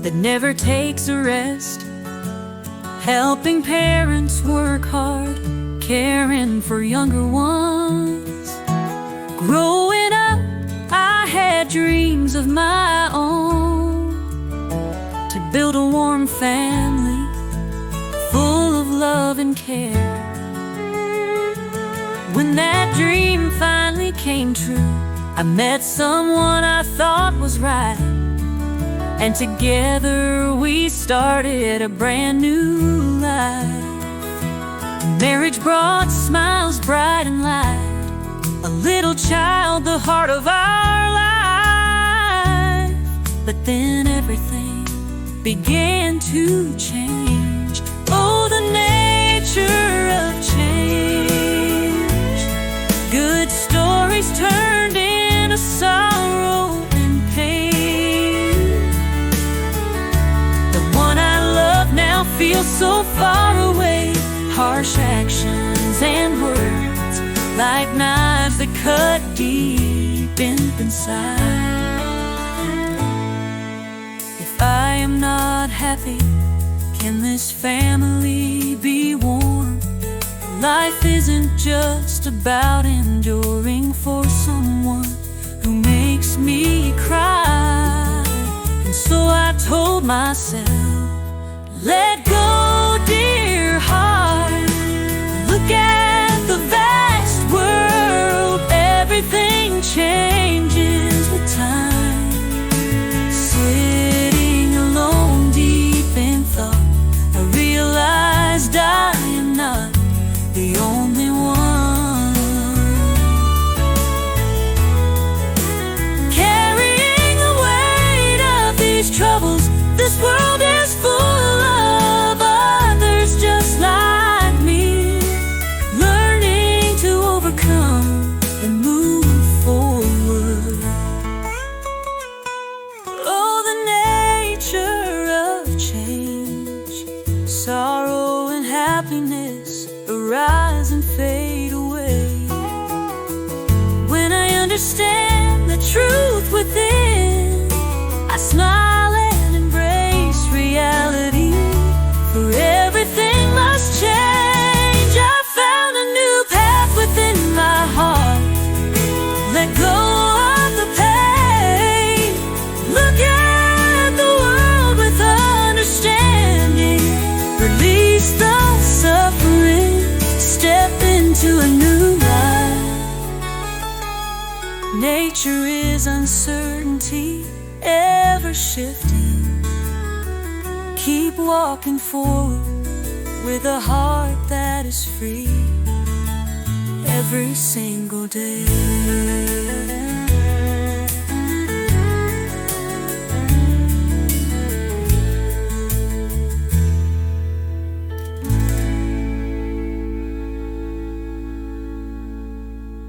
that never takes a rest, helping parents work hard, caring for younger ones. Growing up, I had dreams of my own, to build a warm family full of love and care. When that dream finally came true, I met someone I thought was right, and together we started a brand new life. Marriage brought smiles bright and light, a little child, the heart of our life. But then everything began to change. Oh, the nature of change. Good stories turned into sorrow and pain. The one I love now feels so far away. Harsh actions and words like knives that cut deep inside. If I am not happy, can this family be warm? Life isn't just about enduring for someone who makes me cry. And so I told myself, let go, dear heart. Look at the vast world. Everything changes with time. Sitting alone deep in thought, I realized I am not the only one carrying the weight of these troubles. This world is full of others just like me, learning to overcome and move forward. Oh, the nature of change. Sorrow and happiness arise and fade away. When I understand the truth within, I smile and embrace reality, for everything must change. I found a new path within my heart. Let go of the pain. Look at the world with understanding. Release the suffering. Step into a new life. Nature is uncertainty, ever shifting. Keep walking forward with a heart that is free every single day.